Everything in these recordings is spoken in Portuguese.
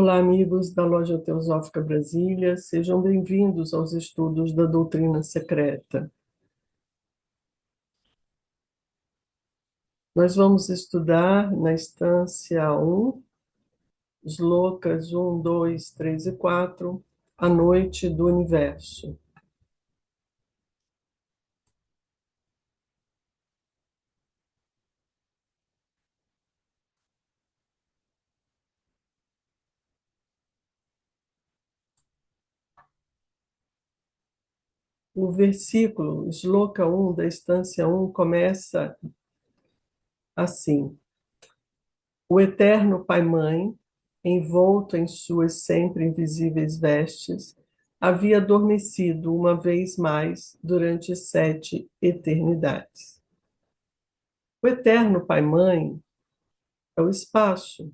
Olá, amigos da Loja Teosófica Brasília, sejam bem-vindos aos estudos da doutrina secreta. Nós vamos estudar na instância 1, slokas 1, 2, 3 e 4, a noite do universo. O versículo, sloka 1 da instância 1, começa assim: O eterno Pai-Mãe, envolto em suas sempre invisíveis vestes, havia adormecido uma vez mais durante 7 eternidades. O eterno Pai-Mãe é o espaço.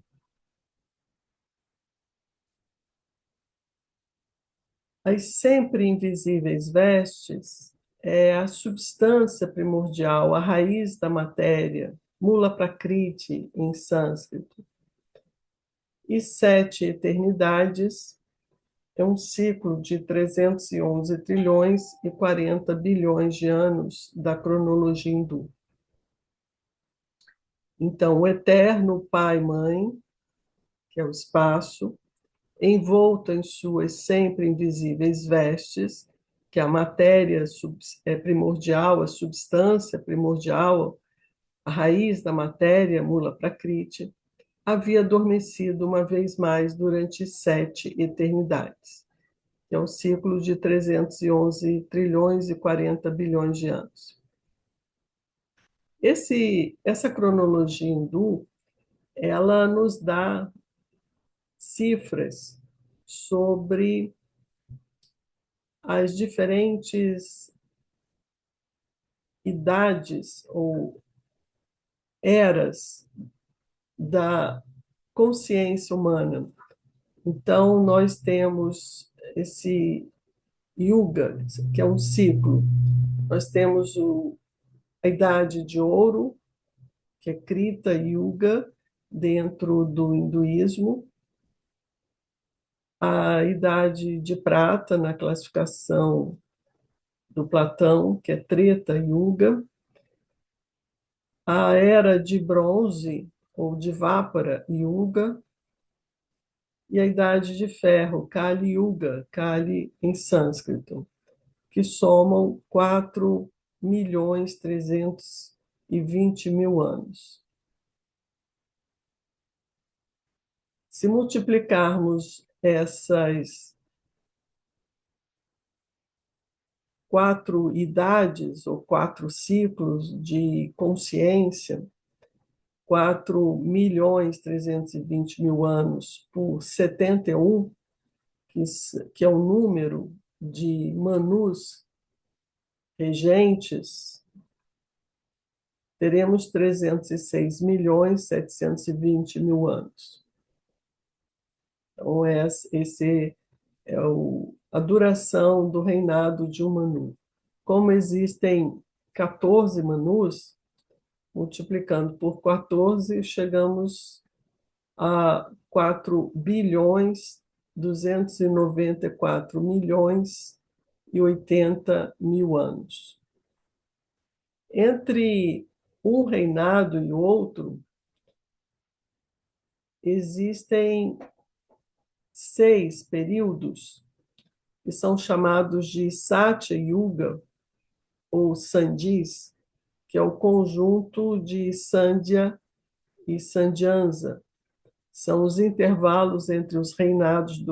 As sempre invisíveis vestes é a substância primordial, a raiz da matéria, Mula Prakriti em sânscrito. E 7 eternidades é um ciclo de 311 trilhões e 40 bilhões de anos da cronologia hindu. Então, o eterno Pai-Mãe, que é o espaço, envolto em suas sempre invisíveis vestes, que é a matéria primordial, a substância primordial, a raiz da matéria, Mula Prakriti, havia adormecido uma vez mais durante 7 eternidades, que é um ciclo de 311 trilhões e 40 bilhões de anos. Essa cronologia hindu, ela nos dá cifras sobre as diferentes idades ou eras da consciência humana. Então, nós temos esse yuga, que é um ciclo. Nós temos a idade de ouro, que é Krita Yuga, dentro do hinduísmo, a idade de prata, na classificação do Platão, que é Treta Yuga, a era de bronze, ou de Dvapara Yuga, e a idade de ferro, Kali Yuga, Kali em sânscrito, que somam 4.320.000 anos. Se multiplicarmos essas 4 idades ou 4 ciclos de consciência, 4.320.000 anos por 71, que é o número de manus regentes, teremos 306.720.000 anos. Então, esse é a duração do reinado de um Manu. Como existem 14 Manus, multiplicando por 14, chegamos a 4.294.080.000 anos. Entre um reinado e outro, existem 6 períodos que são chamados de Satya Yuga, ou Sandhis, que é o conjunto de Sandhya e Sandhyansa. São os intervalos entre os reinados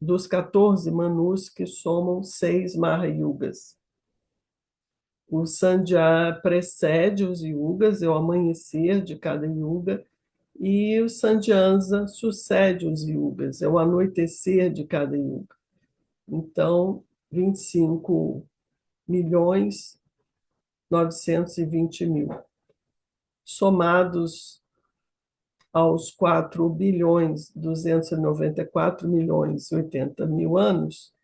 dos 14 Manus, que somam 6 Mahayugas. O Sandhya precede os yugas, é o amanhecer de cada yuga, e o Sandhyansa sucede os yugas, é o anoitecer de cada yuga. Então, 25.920.000. Somados aos 4.294.080.000 anos,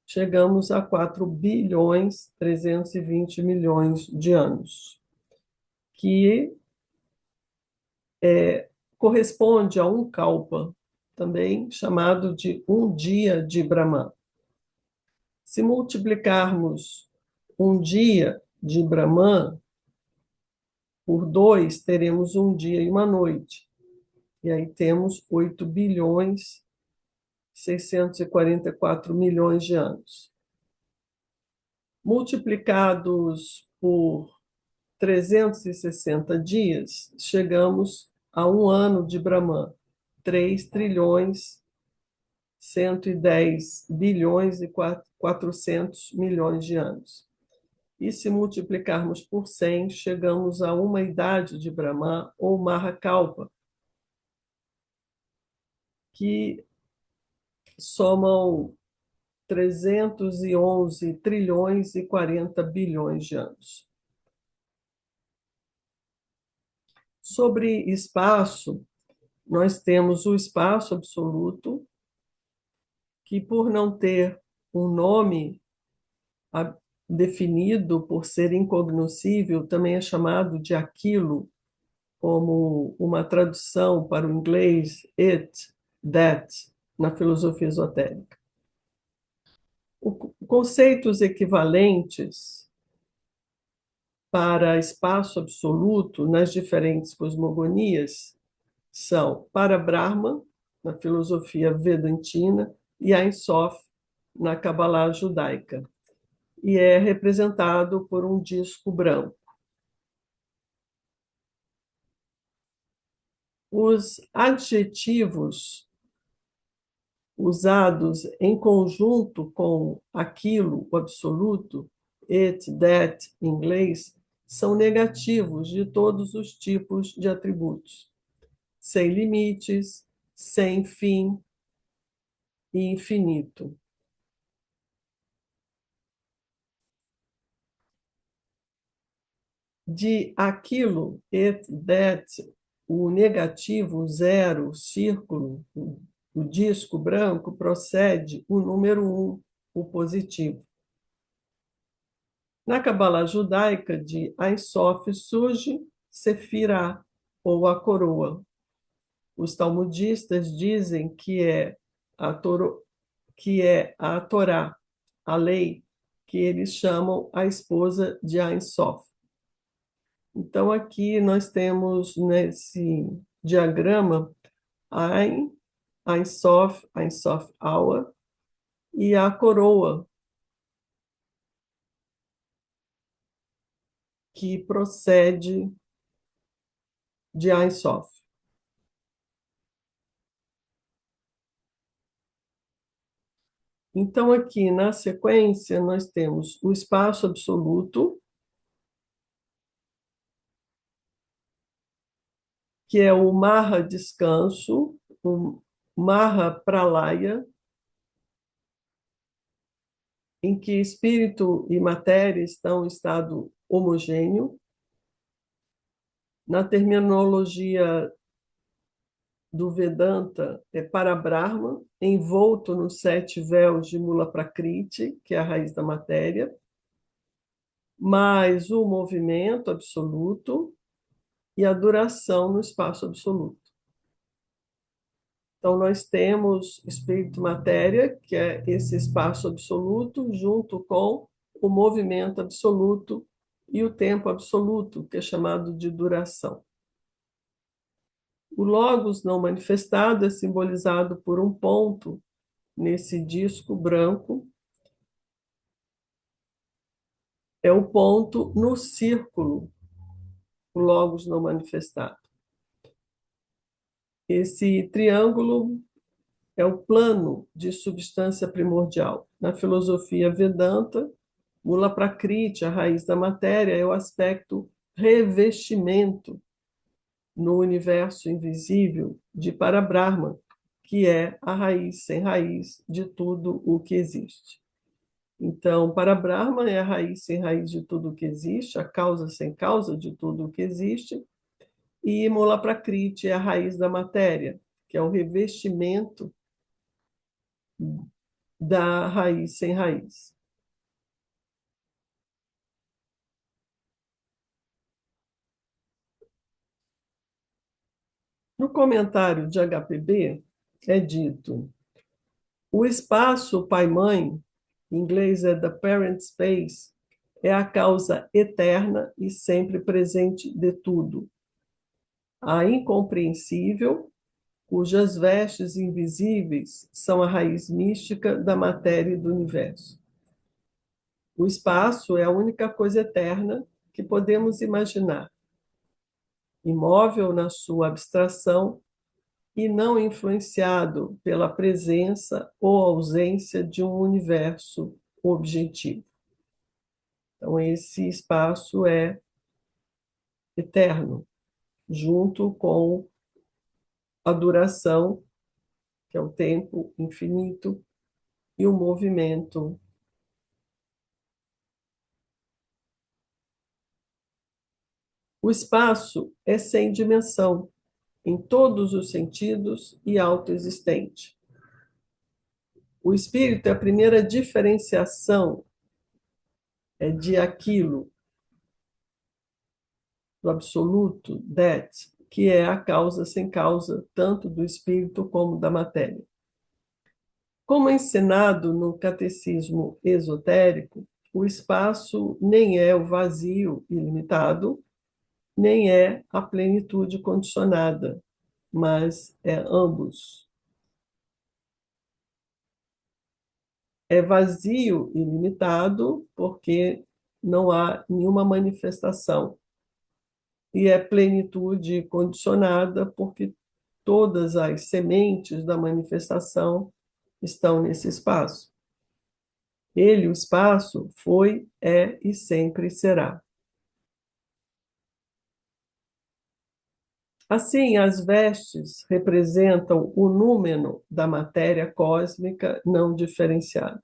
chegamos a 4.320.000.000 de anos, que corresponde a um kalpa. também chamado de um dia de Brahman. Se multiplicarmos um dia de Brahman por 2, teremos um dia e uma noite. E aí temos 8 bilhões 644 milhões de anos. Multiplicados por 360 dias, chegamos a um ano de Brahman, 3 trilhões 110 bilhões e 400 milhões de anos. E se multiplicarmos por 100, chegamos a uma idade de Brahman ou Mahakalpa, que somam 311 trilhões e 40 bilhões de anos. Sobre espaço, nós temos o espaço absoluto, que por não ter um nome definido, por ser incognoscível, também é chamado de aquilo, como uma tradução para o inglês it, that, na filosofia esotérica. Conceitos equivalentes para espaço absoluto nas diferentes cosmogonias são para Brahma, na filosofia vedantina, e Ein Sof, na Kabbalah judaica, e é representado por um disco branco. Os adjetivos usados em conjunto com aquilo, o absoluto, it, that, em inglês, são negativos de todos os tipos de atributos. Sem limites, sem fim e infinito. De aquilo, it, that, o negativo, o zero, o círculo, o disco branco, procede o número 1, o positivo. Na Cabala judaica de Ein Sof surge Sefirah, ou a coroa. Os talmudistas dizem que é a Torá, a lei, que eles chamam a esposa de Ein Sof. Então, aqui nós temos nesse diagrama Ein, Ein Sof Hour, e a coroa, que procede de Ein Sof. Então, aqui na sequência, nós temos o espaço absoluto, que é o Maha descanso, o Maha pralaya, em que espírito e matéria estão em estado homogêneo. Na terminologia do Vedanta, é Parabrahma, envolto nos 7 véus de Mula Prakriti, que é a raiz da matéria, mais o movimento absoluto e a duração no espaço absoluto. Então, nós temos espírito e matéria, que é esse espaço absoluto, junto com o movimento absoluto e o tempo absoluto, que é chamado de duração. O logos não manifestado é simbolizado por um ponto nesse disco branco. É o ponto no círculo, o logos não manifestado. Esse triângulo é o plano de substância primordial. Na filosofia Vedanta, Mula Prakriti, a raiz da matéria, é o aspecto revestimento no universo invisível de Parabrahma, que é a raiz sem raiz de tudo o que existe. Então, Parabrahma é a raiz sem raiz de tudo o que existe, a causa sem causa de tudo o que existe, e Mula Prakriti é a raiz da matéria, que é o revestimento da raiz sem raiz. No comentário de HPB, é dito: o espaço pai-mãe, em inglês é the parent space, é a causa eterna e sempre presente de tudo. A incompreensível, cujas vestes invisíveis são a raiz mística da matéria e do universo. O espaço é a única coisa eterna que podemos imaginar, imóvel na sua abstração e não influenciado pela presença ou ausência de um universo objetivo. Então, esse espaço é eterno, junto com a duração, que é o tempo infinito, e o movimento. O espaço é sem dimensão, em todos os sentidos e autoexistente. O espírito é a primeira diferenciação de aquilo, do absoluto, that, que é a causa sem causa, tanto do espírito como da matéria. Como ensinado no catecismo esotérico, o espaço nem é o vazio ilimitado, nem é a plenitude condicionada, mas é ambos. É vazio ilimitado porque não há nenhuma manifestação, e é plenitude condicionada porque todas as sementes da manifestação estão nesse espaço. Ele, o espaço, foi, é e sempre será. Assim, as vestes representam o númeno da matéria cósmica não diferenciada.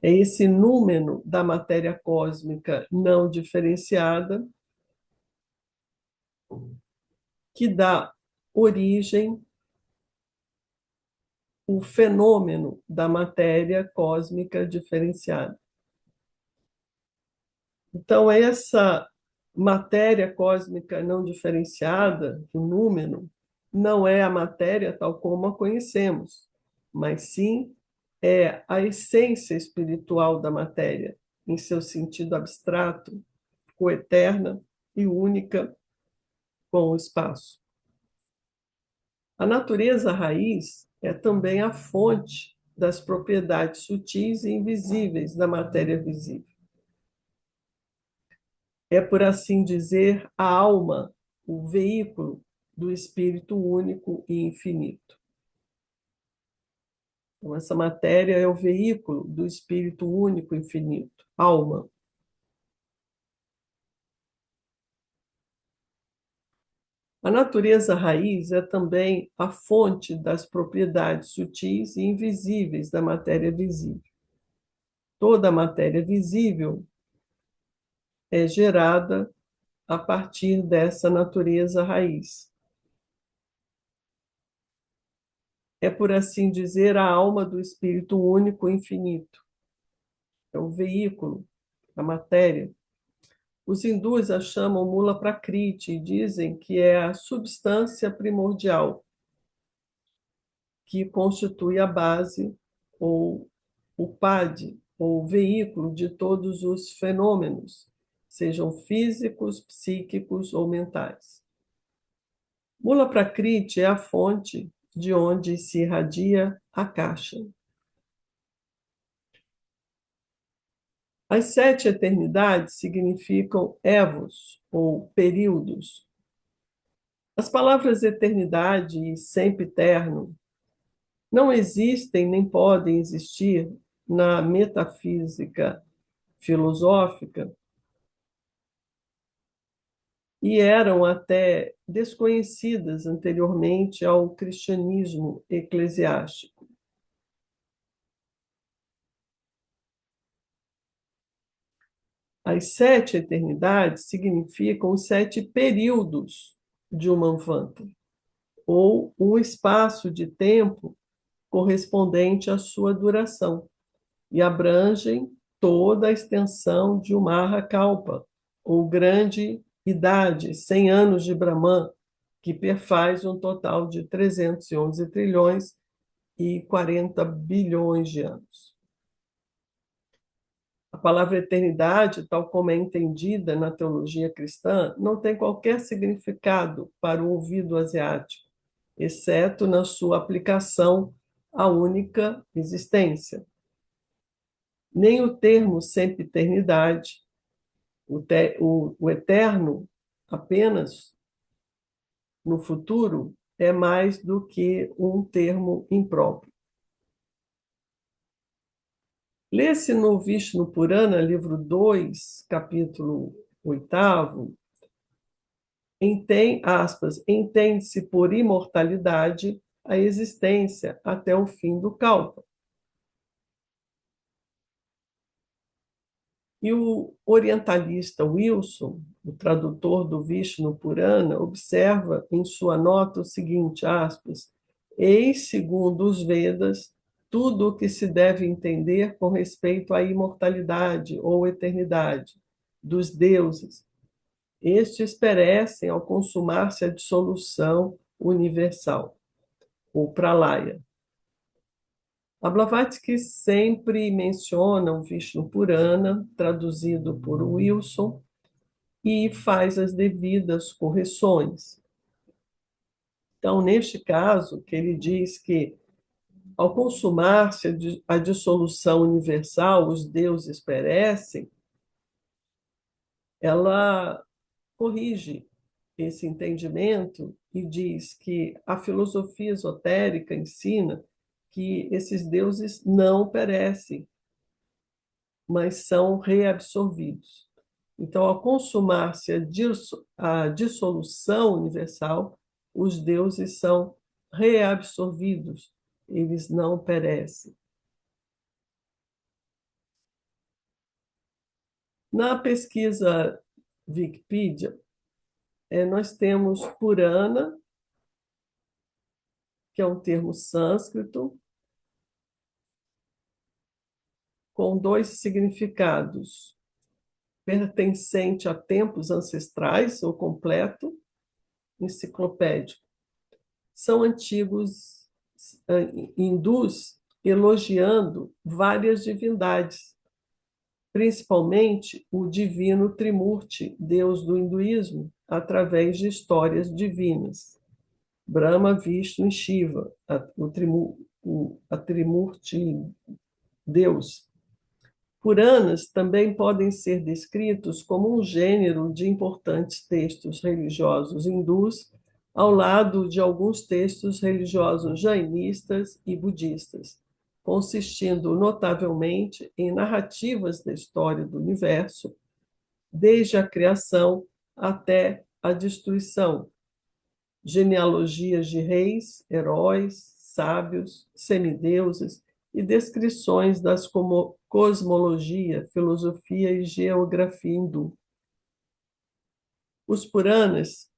É esse númeno da matéria cósmica não diferenciada que dá origem ao fenômeno da matéria cósmica diferenciada. Então, essa matéria cósmica não diferenciada, o número, não é a matéria tal como a conhecemos, mas sim é a essência espiritual da matéria, em seu sentido abstrato, coeterna e única com o espaço. A natureza raiz é também a fonte das propriedades sutis e invisíveis da matéria visível. É, por assim dizer, a alma, o veículo do Espírito único e infinito. Então, essa matéria é o veículo do Espírito único e infinito, alma. A natureza raiz é também a fonte das propriedades sutis e invisíveis da matéria visível. Toda a matéria visível é gerada a partir dessa natureza raiz. É, por assim dizer, a alma do Espírito único e infinito. É o veículo, a matéria. Os hindus a chamam Mula Prakriti e dizem que é a substância primordial que constitui a base ou o PAD, ou veículo de todos os fenômenos, sejam físicos, psíquicos ou mentais. Mula Prakriti é a fonte de onde se irradia a caixa. As 7 eternidades significam evos, ou períodos. As palavras eternidade e sempre eterno não existem nem podem existir na metafísica filosófica e eram até desconhecidas anteriormente ao cristianismo eclesiástico. As 7 eternidades significam os 7 períodos de uma Manvantara, ou um espaço de tempo correspondente à sua duração, e abrangem toda a extensão de uma Mahakalpa, ou grande idade, 100 anos de Brahman, que perfaz um total de 311 trilhões e 40 bilhões de anos. A palavra eternidade, tal como é entendida na teologia cristã, não tem qualquer significado para o ouvido asiático, exceto na sua aplicação à única existência. Nem o termo sempiternidade, o eterno apenas no futuro, é mais do que um termo impróprio. Lê-se no Vishnu Purana, livro 2, capítulo 8, entende-se por imortalidade a existência até o fim do kalpa. E o orientalista Wilson, o tradutor do Vishnu Purana, observa em sua nota o seguinte, aspas, eis, segundo os Vedas, tudo o que se deve entender com respeito à imortalidade ou eternidade dos deuses. Estes perecem ao consumar-se a dissolução universal, ou pralaya. A Blavatsky sempre menciona o Vishnu Purana, traduzido por Wilson, e faz as devidas correções. Então, neste caso, que ele diz que, ao consumar-se a dissolução universal, os deuses perecem, ela corrige esse entendimento e diz que a filosofia esotérica ensina que esses deuses não perecem, mas são reabsorvidos. Então, ao consumar-se a dissolução universal, os deuses são reabsorvidos, eles não perecem. Na pesquisa Wikipedia, nós temos Purana, que é um termo sânscrito, com dois significados: pertencente a tempos ancestrais, ou completo, enciclopédico. São antigos hindus elogiando várias divindades, principalmente o divino Trimurti, deus do hinduísmo, através de histórias divinas. Brahma, Vishnu e Shiva, a Trimurti Deus. Puranas também podem ser descritos como um gênero de importantes textos religiosos hindus, ao lado de alguns textos religiosos jainistas e budistas, consistindo notavelmente em narrativas da história do universo, desde a criação até a destruição, genealogias de reis, heróis, sábios, semideuses e descrições das cosmologia, filosofia e geografia hindu. Os Puranas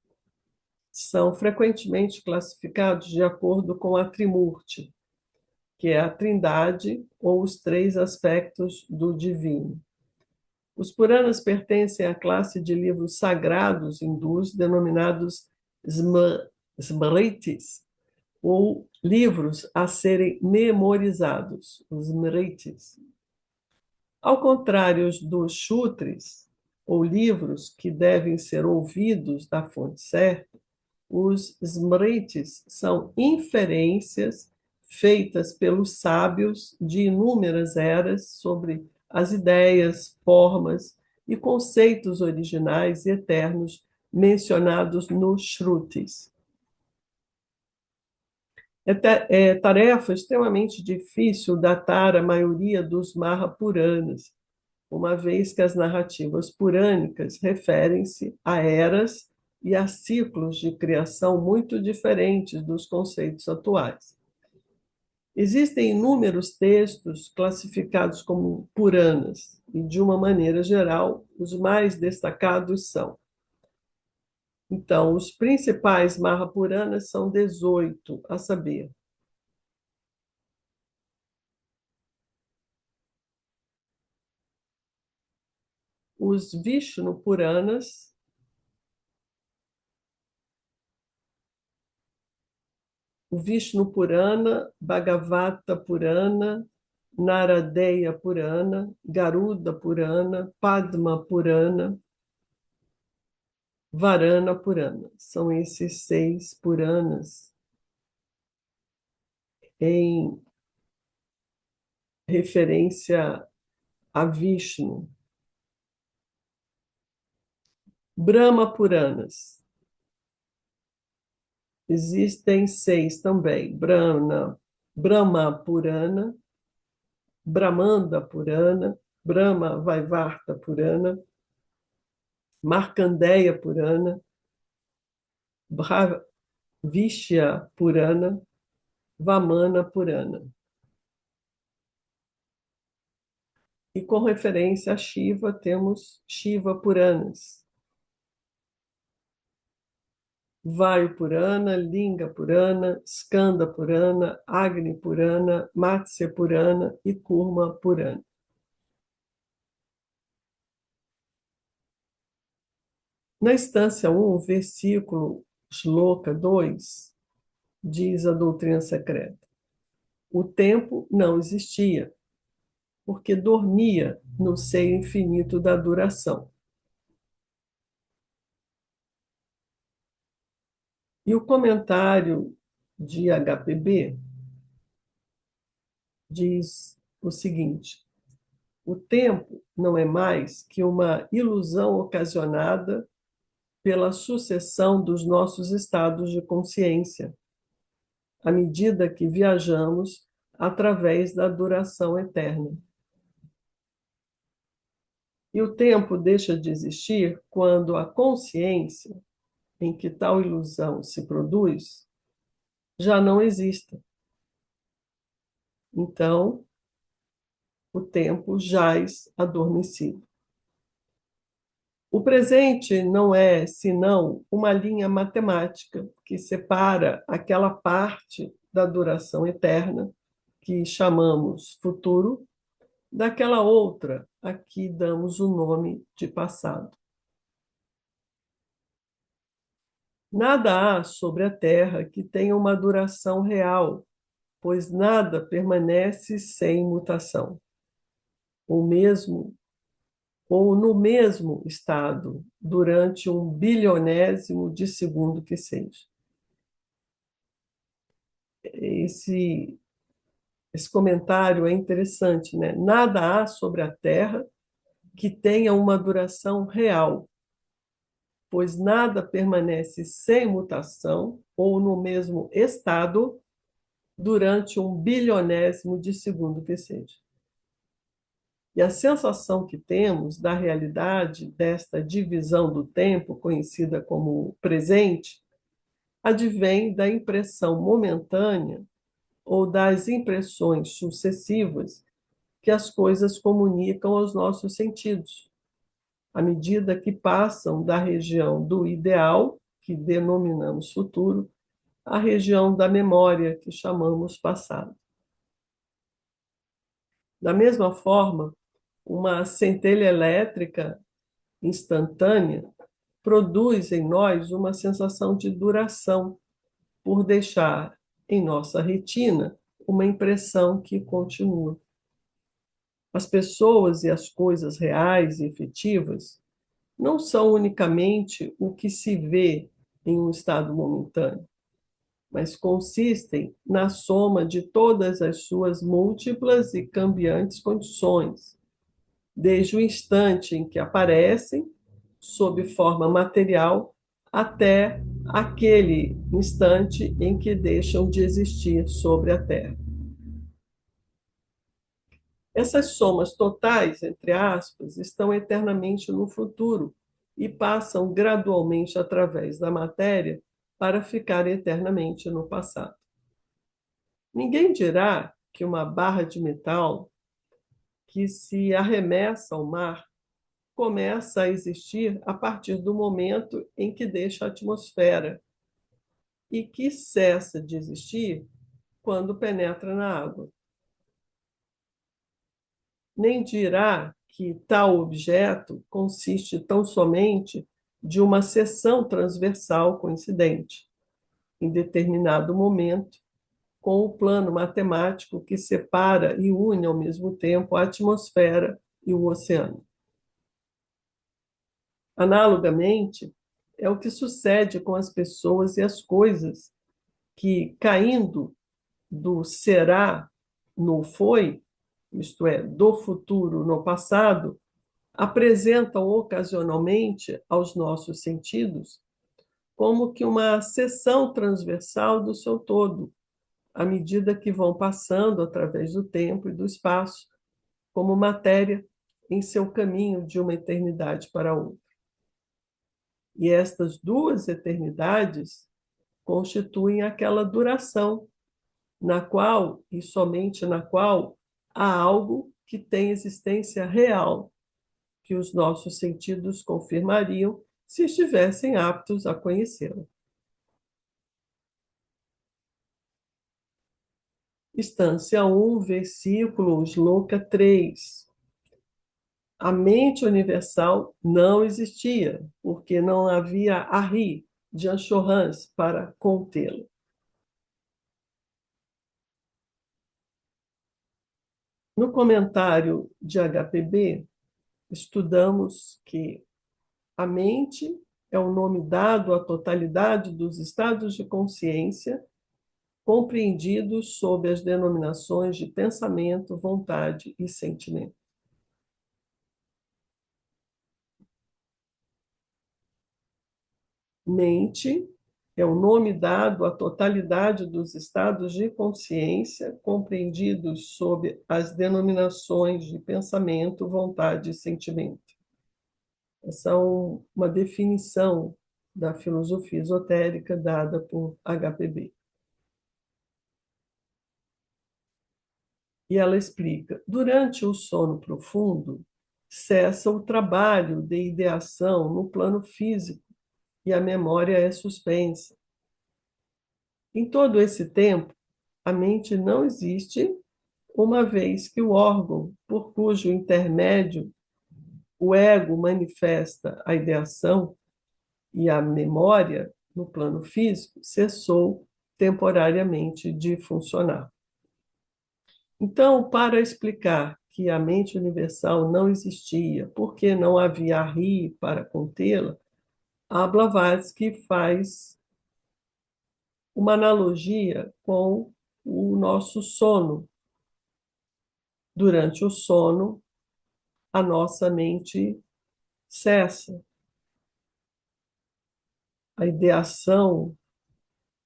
são frequentemente classificados de acordo com a Trimurti, que é a trindade ou os três aspectos do divino. Os Puranas pertencem à classe de livros sagrados hindus denominados Smritis, ou livros a serem memorizados, os Smritis. Ao contrário dos Shutris, ou livros que devem ser ouvidos da fonte certa, os Smritis são inferências feitas pelos sábios de inúmeras eras sobre as ideias, formas e conceitos originais e eternos mencionados nos Shrutis. É tarefa extremamente difícil datar a maioria dos Mahapuranas, uma vez que as narrativas purânicas referem-se a eras e a ciclos de criação muito diferentes dos conceitos atuais. Existem inúmeros textos classificados como Puranas, e, de uma maneira geral, os mais destacados são. Então, os principais Mahapuranas são 18, a saber, os Vishnu Puranas, o Vishnu Purana, Bhagavata Purana, Naradeya Purana, Garuda Purana, Padma Purana, Varana Purana. São esses 6 Puranas em referência a Vishnu. Brahma Puranas. Existem 6 também. Brahma Purana, Brahmanda Purana, Brahma Vaivarta Purana, Markandeya Purana, Vishya Purana, Vamana Purana. E com referência a Shiva, temos Shiva Puranas. Vayu Purana, Linga Purana, Skanda Purana, Agni Purana, Matsya Purana e Kurma Purana. Na instância 1, versículo Shloka 2, diz a doutrina secreta: o tempo não existia, porque dormia no seio infinito da duração. E o comentário de HPB diz o seguinte: o tempo não é mais que uma ilusão ocasionada pela sucessão dos nossos estados de consciência, à medida que viajamos através da duração eterna. E o tempo deixa de existir quando a consciência em que tal ilusão se produz já não exista. Então, o tempo jaz adormecido. O presente não é senão uma linha matemática que separa aquela parte da duração eterna, que chamamos futuro, daquela outra a que damos o nome de passado. Nada há sobre a Terra que tenha uma duração real, pois nada permanece sem mutação, ou no mesmo estado durante 1/1000º de segundo que seja. Esse comentário é interessante, né? Nada há sobre a Terra que tenha uma duração real, pois nada permanece sem mutação ou no mesmo estado durante 1/1000º de segundo que seja. E a sensação que temos da realidade desta divisão do tempo, conhecida como presente, advém da impressão momentânea ou das impressões sucessivas que as coisas comunicam aos nossos sentidos, à medida que passam da região do ideal, que denominamos futuro, à região da memória, que chamamos passado. Da mesma forma, uma centelha elétrica instantânea produz em nós uma sensação de duração, por deixar em nossa retina uma impressão que continua. As pessoas e as coisas reais e efetivas não são unicamente o que se vê em um estado momentâneo, mas consistem na soma de todas as suas múltiplas e cambiantes condições, desde o instante em que aparecem, sob forma material, até aquele instante em que deixam de existir sobre a Terra. Essas somas totais, entre aspas, estão eternamente no futuro e passam gradualmente através da matéria para ficar eternamente no passado. Ninguém dirá que uma barra de metal que se arremessa ao mar começa a existir a partir do momento em que deixa a atmosfera e que cessa de existir quando penetra na água. Nem dirá que tal objeto consiste tão somente de uma seção transversal coincidente, em determinado momento, com o plano matemático que separa e une ao mesmo tempo a atmosfera e o oceano. Analogamente, é o que sucede com as pessoas e as coisas que, caindo do será no foi, isto é, do futuro no passado, apresentam ocasionalmente aos nossos sentidos como que uma seção transversal do seu todo, à medida que vão passando através do tempo e do espaço, como matéria em seu caminho de uma eternidade para outra. E estas duas eternidades constituem aquela duração na qual, e somente na qual, há algo que tem existência real, que os nossos sentidos confirmariam se estivessem aptos a conhecê-la. Instância 1, versículo Shloka 3. A mente universal não existia, porque não havia Ari de Anchorrans para contê-la. No comentário de HPB, estudamos que a mente é o nome dado à totalidade dos estados de consciência compreendidos sob as denominações de pensamento, vontade e sentimento. Mente é o nome dado à totalidade dos estados de consciência compreendidos sob as denominações de pensamento, vontade e sentimento. Essa é uma definição da filosofia esotérica dada por HPB. E ela explica: durante o sono profundo, cessa o trabalho de ideação no plano físico e a memória é suspensa. Em todo esse tempo, a mente não existe, uma vez que o órgão por cujo intermédio o ego manifesta a ideação e a memória no plano físico cessou temporariamente de funcionar. Então, para explicar que a mente universal não existia, porque não havia Ari para contê-la, a Blavatsky faz uma analogia com o nosso sono. Durante o sono, a nossa mente cessa. A ideação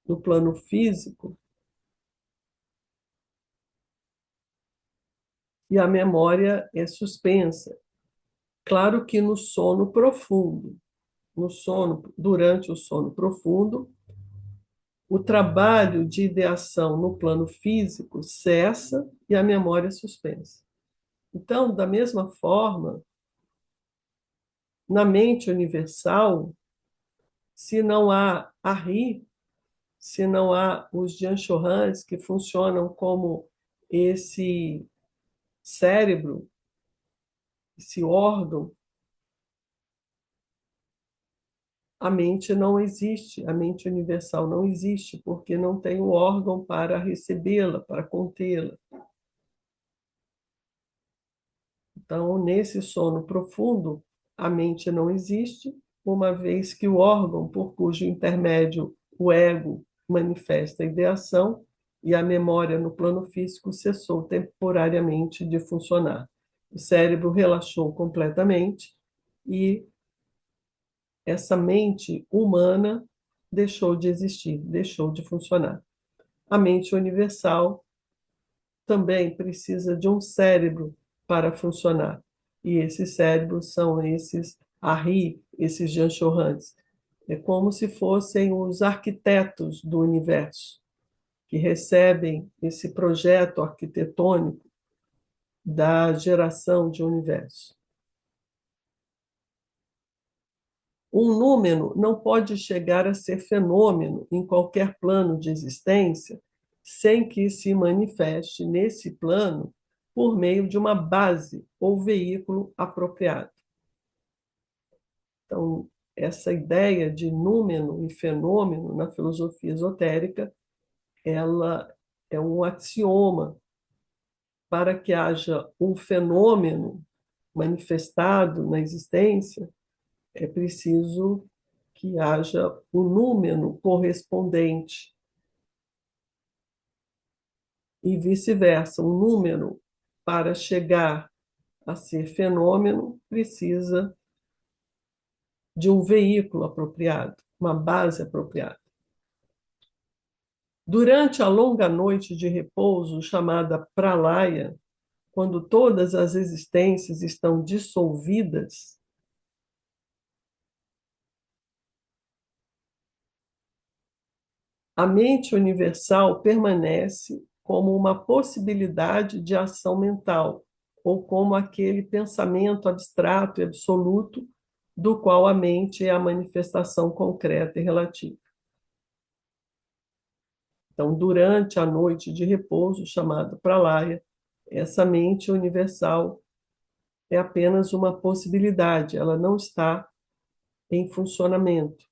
no plano físico e a memória é suspensa. Claro que no sono profundo, durante o sono profundo, o trabalho de ideação no plano físico cessa e a memória é suspensa. Então, da mesma forma, na mente universal, se não há Ari, se não há os Janshorans que funcionam como esse cérebro, esse órgão, a mente não existe, a mente universal não existe, porque não tem o órgão para recebê-la, para contê-la. Então, nesse sono profundo, a mente não existe, uma vez que o órgão por cujo intermédio o ego manifesta a ideação e a memória no plano físico cessou temporariamente de funcionar. O cérebro relaxou completamente e essa mente humana deixou de existir, deixou de funcionar. A mente universal também precisa de um cérebro para funcionar. E esses cérebros são esses Ari, esses Janshorans. É como se fossem os arquitetos do universo, que recebem esse projeto arquitetônico da geração de universo. Um número não pode chegar a ser fenômeno em qualquer plano de existência sem que se manifeste nesse plano por meio de uma base ou veículo apropriado. Então, essa ideia de númeno e fenômeno na filosofia esotérica, ela é um axioma. Para que haja um fenômeno manifestado na existência, é preciso que haja um número correspondente e vice-versa. Um número, para chegar a ser fenômeno, precisa de um veículo apropriado, uma base apropriada. Durante a longa noite de repouso, chamada pralaya, quando todas as existências estão dissolvidas, a mente universal permanece como uma possibilidade de ação mental, ou como aquele pensamento abstrato e absoluto do qual a mente é a manifestação concreta e relativa. Então, durante a noite de repouso, chamada pralaya, essa mente universal é apenas uma possibilidade, ela não está em funcionamento.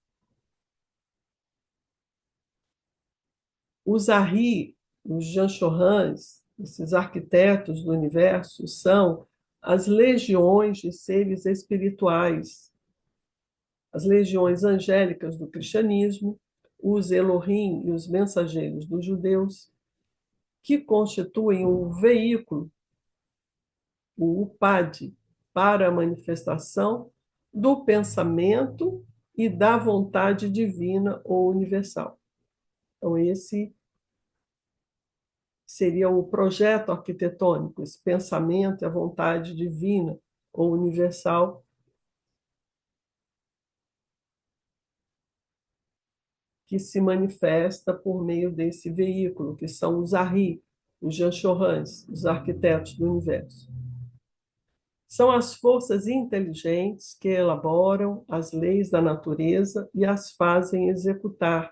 Os Ari, os Janchohans, esses arquitetos do universo, são as legiões de seres espirituais, as legiões angélicas do cristianismo, os Elohim e os mensageiros dos judeus, que constituem um veículo, o Upad, para a manifestação do pensamento e da vontade divina ou universal. Então, esse seria o projeto arquitetônico, esse pensamento e a vontade divina ou universal que se manifesta por meio desse veículo, que são os Ari, os Janchohans, os arquitetos do universo. São as forças inteligentes que elaboram as leis da natureza e as fazem executar,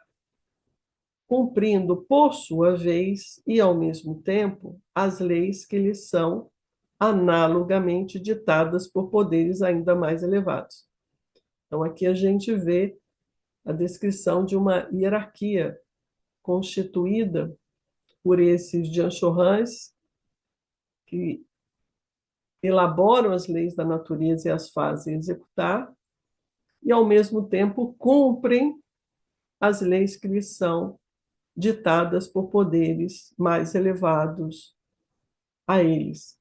cumprindo por sua vez e ao mesmo tempo as leis que lhes são analogamente ditadas por poderes ainda mais elevados. Então, aqui a gente vê a descrição de uma hierarquia constituída por esses Janchohans que elaboram as leis da natureza e as fazem executar, e, ao mesmo tempo, cumprem as leis que lhes são ditadas por poderes mais elevados a eles.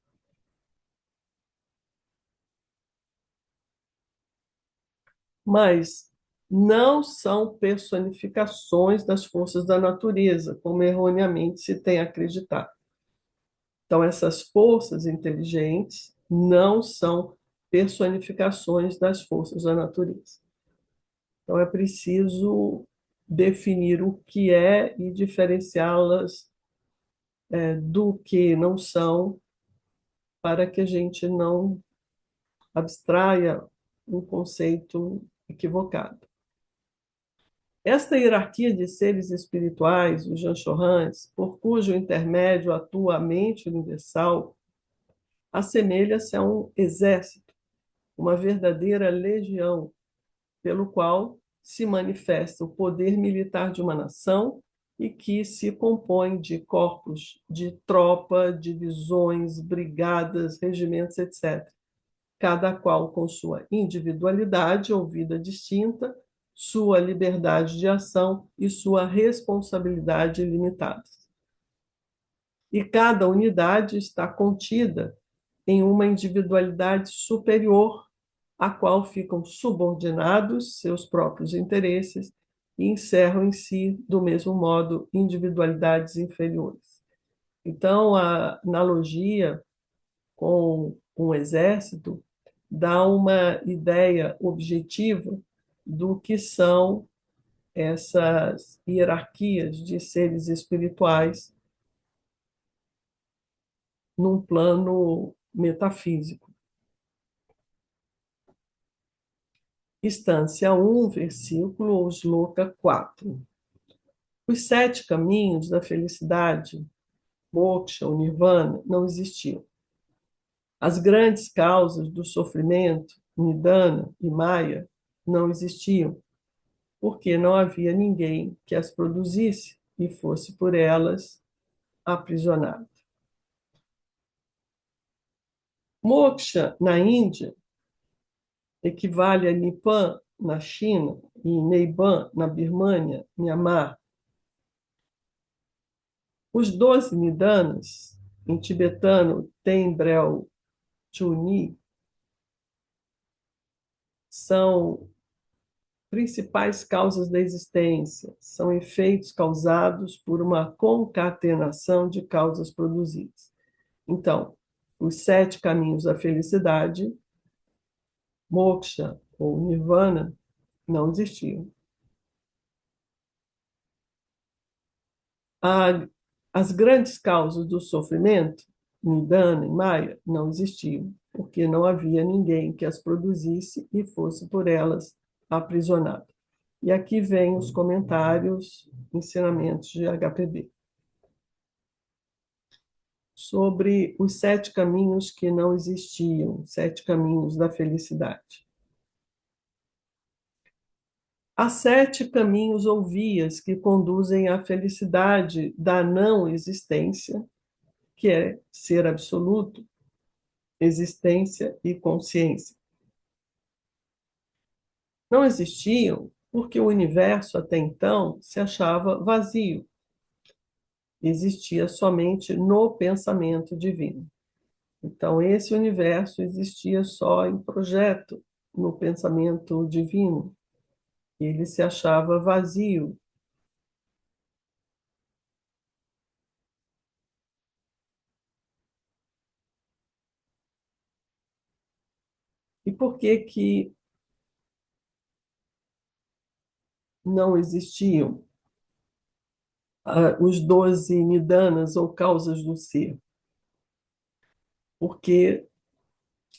Mas não são personificações das forças da natureza, como erroneamente se tem acreditado. Então, essas forças inteligentes não são personificações das forças da natureza. Então, é preciso definir o que é e diferenciá-las do que não são, para que a gente não abstraia um conceito equivocado. Esta hierarquia de seres espirituais, os Janchohans, por cujo intermédio atua a mente universal, assemelha-se a um exército, uma verdadeira legião, pelo qual se manifesta o poder militar de uma nação e que se compõe de corpos de tropa, divisões, brigadas, regimentos, etc., cada qual com sua individualidade ou vida distinta, sua liberdade de ação e sua responsabilidade limitadas. E cada unidade está contida em uma individualidade superior, a qual ficam subordinados seus próprios interesses e encerram em si, do mesmo modo, individualidades inferiores. Então, a analogia com um exército dá uma ideia objetiva do que são essas hierarquias de seres espirituais num plano metafísico. Instância 1, versículo ou Shloka 4. Os 7 caminhos da felicidade, moksha, o nirvana, não existiam. As grandes causas do sofrimento, nidana e maya, não existiam, porque não havia ninguém que as produzisse e fosse por elas aprisionado. Moksha, na Índia, equivale a Nipan, na China, e Neiban, na Birmânia, Myanmar. Os 12 nidanas, em tibetano Tenbrel Chuni, são principais causas da existência, são efeitos causados por uma concatenação de causas produzidas. Então, os 7 caminhos da felicidade, moksha ou nirvana, não existiam. As grandes causas do sofrimento, nidana e maya, não existiam, porque não havia ninguém que as produzisse e fosse por elas aprisionado. E aqui vem os comentários, ensinamentos de HPB. Sobre os 7 caminhos que não existiam, 7 caminhos da felicidade. Há 7 caminhos ou vias que conduzem à felicidade da não existência, que é ser absoluto, existência e consciência. Não existiam porque o universo até então se achava vazio. Existia somente no pensamento divino. Então, esse universo existia só em projeto, no pensamento divino. Ele se achava vazio. E por que que não existiam os 12 nidanas ou causas do ser? Porque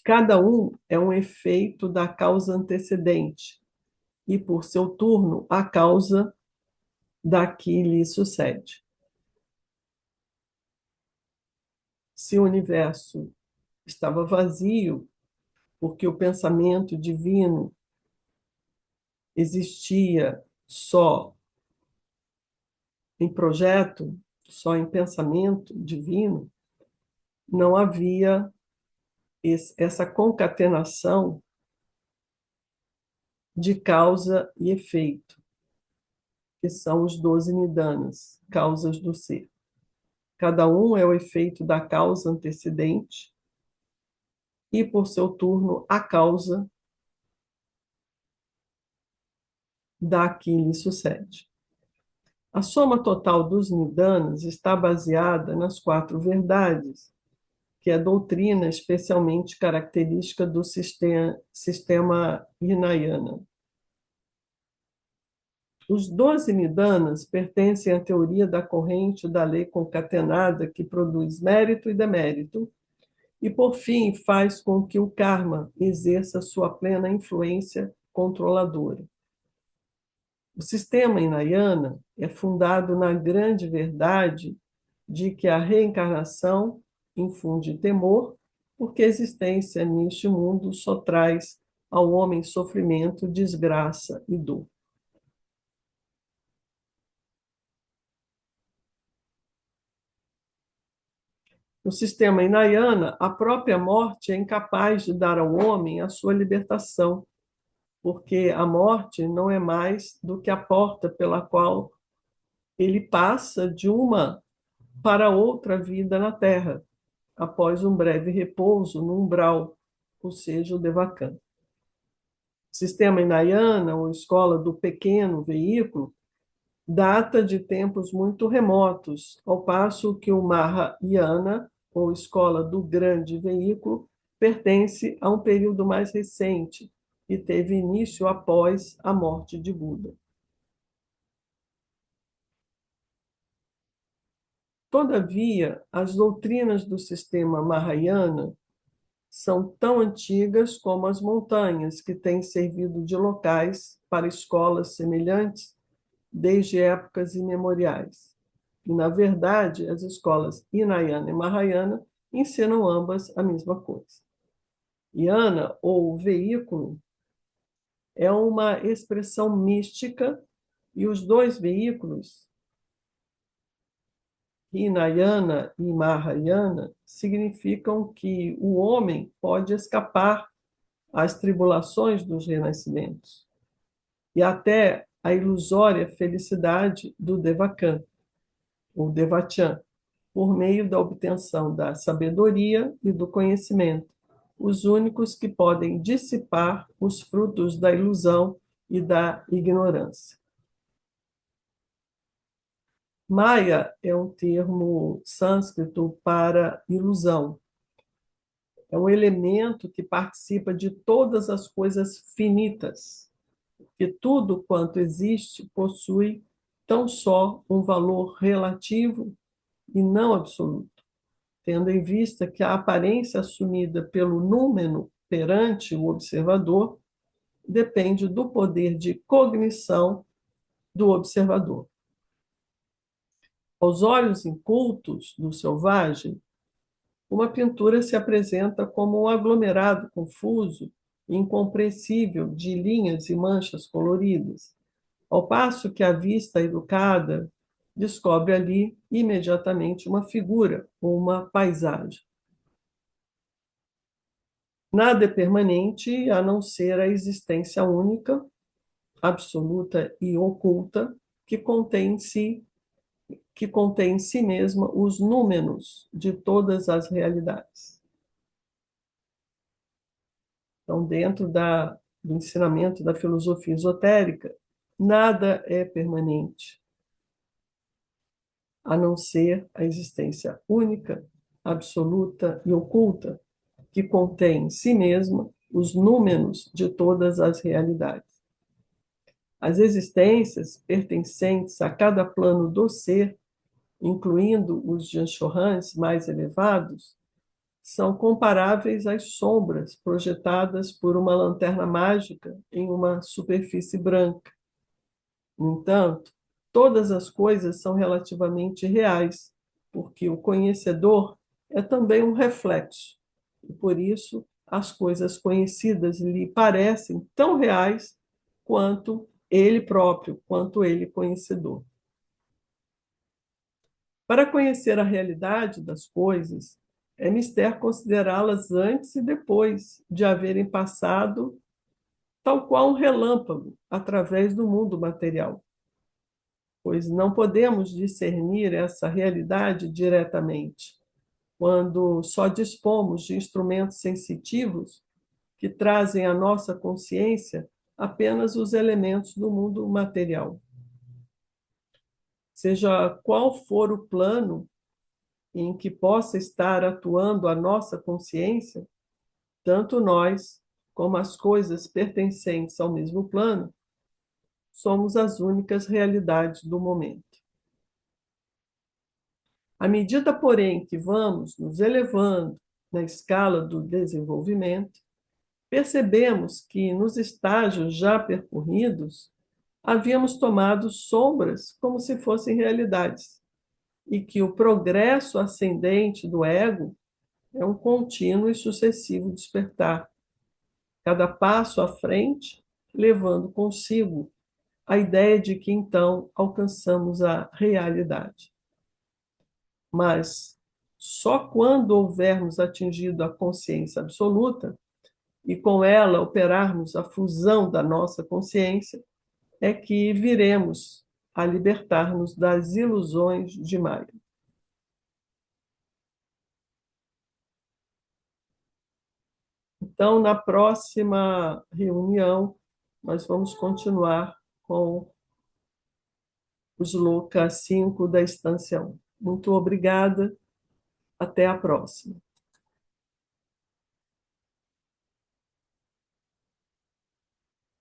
cada um é um efeito da causa antecedente e, por seu turno, a causa da que lhe sucede. Se o universo estava vazio, porque o pensamento divino existia só em projeto, só em pensamento divino, não havia essa concatenação de causa e efeito, que são os 12 nidanas, causas do ser. Cada um é o efeito da causa antecedente e, por seu turno, a causa da que lhe sucede. A soma total dos nidanas está baseada nas 4 verdades, que é a doutrina especialmente característica do sistema Hinayana. Os 12 nidanas pertencem à teoria da corrente da lei concatenada que produz mérito e demérito, e, por fim, faz com que o karma exerça sua plena influência controladora. O sistema Hinayana é fundado na grande verdade de que a reencarnação infunde temor, porque a existência neste mundo só traz ao homem sofrimento, desgraça e dor. No sistema Hinayana, a própria morte é incapaz de dar ao homem a sua libertação, porque a morte não é mais do que a porta pela qual ele passa de uma para outra vida na Terra, após um breve repouso no umbral, ou seja, o Devakan. O sistema Hinayana, ou escola do pequeno veículo, data de tempos muito remotos, ao passo que o Mahayana, ou escola do grande veículo, pertence a um período mais recente e teve início após a morte de Buda. Todavia, as doutrinas do sistema Mahayana são tão antigas como as montanhas, que têm servido de locais para escolas semelhantes desde épocas imemoriais. E, na verdade, as escolas Hinayana e Mahayana ensinam ambas a mesma coisa. Yana, ou veículo, é uma expressão mística e os dois veículos, Hinayana e Mahayana, significam que o homem pode escapar às tribulações dos renascimentos e até a ilusória felicidade do Devachan, ou Devachan, por meio da obtenção da sabedoria e do conhecimento, os únicos que podem dissipar os frutos da ilusão e da ignorância. Maya é um termo sânscrito para ilusão. É um elemento que participa de todas as coisas finitas, que tudo quanto existe possui tão só um valor relativo e não absoluto, tendo em vista que a aparência assumida pelo númeno perante o observador depende do poder de cognição do observador. Aos olhos incultos do selvagem, uma pintura se apresenta como um aglomerado confuso e incompreensível de linhas e manchas coloridas, ao passo que a vista educada descobre ali imediatamente uma figura ou uma paisagem. Nada é permanente a não ser a existência única, absoluta e oculta, que contém em si mesma os números de todas as realidades. Então, dentro do ensinamento da filosofia esotérica, nada é permanente, a não ser a existência única, absoluta e oculta, que contém em si mesma os números de todas as realidades. As existências pertencentes a cada plano do ser, incluindo os Janshorans mais elevados, são comparáveis às sombras projetadas por uma lanterna mágica em uma superfície branca. No entanto, todas as coisas são relativamente reais, porque o conhecedor é também um reflexo, e por isso as coisas conhecidas lhe parecem tão reais quanto ele próprio, quanto ele conhecedor. Para conhecer a realidade das coisas, é mister considerá-las antes e depois de haverem passado, tal qual um relâmpago, através do mundo material, pois não podemos discernir essa realidade diretamente, quando só dispomos de instrumentos sensitivos que trazem à nossa consciência apenas os elementos do mundo material. Seja qual for o plano em que possa estar atuando a nossa consciência, tanto nós como as coisas pertencentes ao mesmo plano somos as únicas realidades do momento. À medida, porém, que vamos nos elevando na escala do desenvolvimento, percebemos que nos estágios já percorridos havíamos tomado sombras como se fossem realidades e que o progresso ascendente do ego é um contínuo e sucessivo despertar, cada passo à frente levando consigo a ideia de que então alcançamos a realidade. Mas só quando houvermos atingido a consciência absoluta e com ela operarmos a fusão da nossa consciência, é que viremos a libertar-nos das ilusões de Maya. Então, na próxima reunião, nós vamos continuar com os Sloka 5 da Estância 1. Muito obrigada, até a próxima.